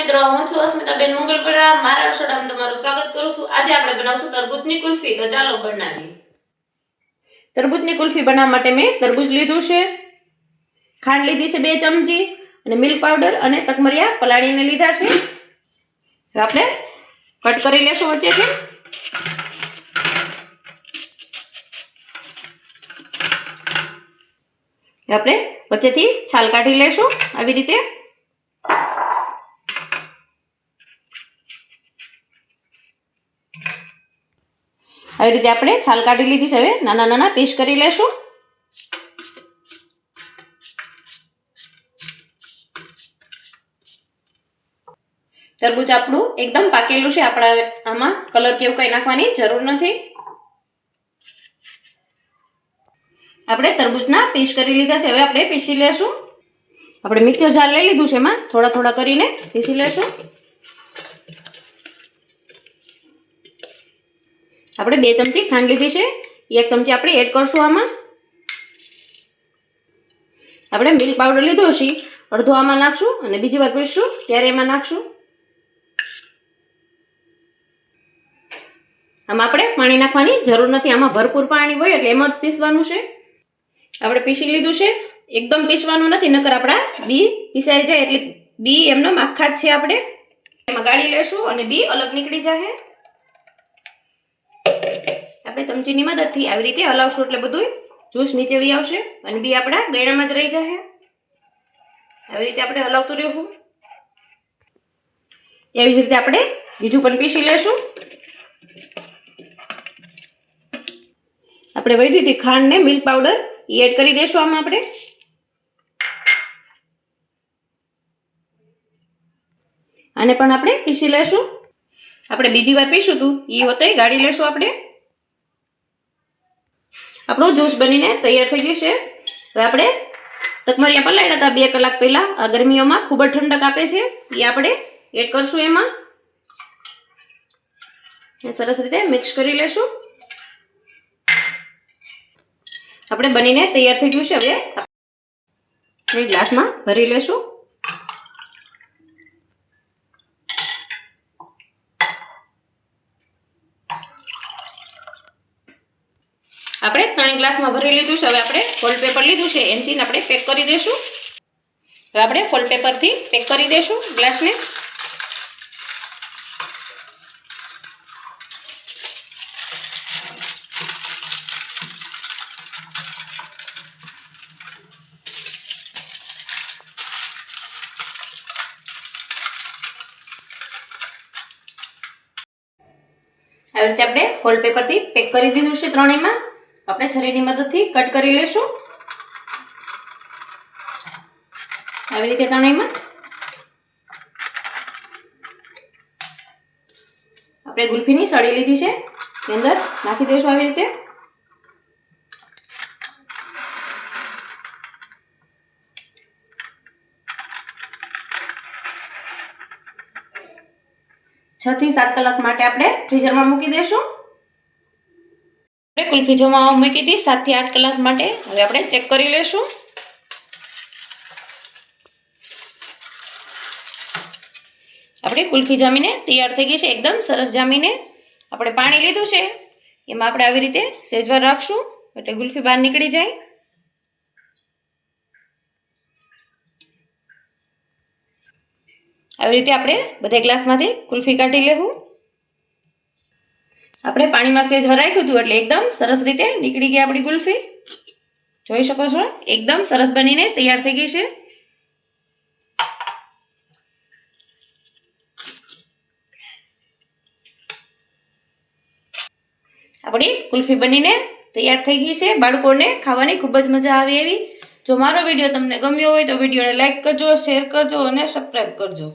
મિત્રો, હું છું અસ્મિતાબેન મુગલપરા. મારા રસોડામાં તમારું સ્વાગત કરું છું. આજે આપણે બનાવશું તરબૂચની કુલ્ફી. તો ચાલો બનાવીએ. તરબૂચની કુલ્ફી બનાવવા માટે મેં તરબૂચ લીધું છે, ખાંડ લીધી છે 2 ચમચી અને મિલ્ક પાવડર અને તકમરિયા પલાળીને લીધા છે. હવે આપણે કટ કરી લેશું વચ્ચેથી. આપણે વચ્ચેથી છાલ કાઢી લેશું આવી રીતે. આવી રીતે આપણે છાલ કાઢી લીધી છે. હવે નાના નાના પીસ કરી લેશું. તરબૂચ આપણું એકદમ પાકેલું છે. આપણે આમાં કલર કેવું કઈ નાખવાની જરૂર નથી. આપણે તરબૂચના પીસ કરી લીધા છે. હવે આપણે પીસી લેશું. આપણે મિક્સર જાર લઈ લીધું છે, એમાં થોડા થોડા કરીને પીસી લેશું. આપણે 2 ચમચી ખાંડ લીધી છે, 1 ચમચી આપણે એડ કરશું આમાં. આપણે મિલ્ક પાવડર લીધો છે, અડધો આમાં નાખશું અને બીજી વાર પીસશું ત્યારે એમાં નાખશું. આમાં આપણે પાણી નાખવાની જરૂર નથી, આમાં ભરપૂર પાણી હોય એટલે એમ જ પીસવાનું છે. આપણે પીસી લીધું છે, એકદમ પીસવાનું નથી, નકર આપણા બી પીસાઈ જાય. એટલે બી એમનો આખા જ છે, આપણે એમાં ગાળી લેશું અને બી અલગ નીકળી જાય. આપણે ચમચીની મદદથી આવી રીતે હલાવશું એટલે બધું જ્યુસ નીચે વી આવશે અને બી આપણા ગળામાં જ રહી જાય. આવી રીતે આપણે હલાવતું રહેવું. એવી જ રીતે આપણે બીજું પણ પીસી લેશું. આપણે વધી હતી ખાંડ ને મિલ્ક પાવડર એડ કરી દેશું આમાં. આપણે આને પણ આપણે પીસી લેશું. આપણે બીજી વાર પીશું તું એ હોતે ગાળી લેશું. આપણે આપણું જ્યુસ બનીને તૈયાર થઈ ગયું છે. હવે આપણે તકમરિયા પલાળ્યા હતા 2 કલાક પહેલા. આ ગરમીઓમાં ખૂબ જ ઠંડક આપે છે. એ આપણે એડ કરશું એમાં. સરસ રીતે મિક્સ કરી લેશું. આપણે બનીને તૈયાર થઈ ગયું છે. હવે આપણે ગ્લાસમાં ભરી લેશું. આપણે 3 ગ્લાસમાં ભરી લીધું છે. હવે આપણે ફોઇલ પેપર લીધું છે, એનાથી આપણે પેક કરી દઈશું. હવે આપણે ફોઇલ પેપરથી પેક કરી દઈશું ગ્લાસને. આવી રીતે આપણે ફોઇલ પેપરથી પેક કરી દીધું છે ત્રણેયમાં. આપણે છરીની મદદથી કટ કરી લેશું આવી રીતે ત્રણેયમાં. આપણે ગુલ્ફીની સળી લીધી છે, એની અંદર નાખી દઈશું આવી રીતે. છ થી 7 કલાક માટે આપણે ફ્રીઝરમાં મૂકી દઈશું. આપણે કુલ્ફી જમવા મૂકી હતી 7 થી 8 કલાક માટે. હવે આપણે ચેક કરી લેશું. આપણે કુલ્ફી જામીને તૈયાર થઈ ગઈ છે, એકદમ સરસ જામીને. આપણે પાણી લીધું છે, એમાં આપણે આવી રીતે સહેજવાર રાખશું એટલે કુલ્ફી બહાર નીકળી જાય. આવી રીતે આપણે બધા ગ્લાસમાંથી કુલ્ફી કાઢી લેવું. આપણે પાણીમાં સહેજવાર રાખ્યું હતું એટલે એકદમ સરસ રીતે નીકળી ગઈ આપણી કુલ્ફી. જોઈ શકો છો, એકદમ સરસ બનીને તૈયાર થઈ ગઈ છે. આપણી કુલ્ફી બનીને તૈયાર થઈ ગઈ છે. બાળકોને ખાવાની ખૂબ જ મજા આવે એવી. જો મારો વિડીયો તમને ગમ્યો હોય તો વિડીયોને લાઈક કરજો, શેર કરજો અને સબસ્ક્રાઈબ કરજો.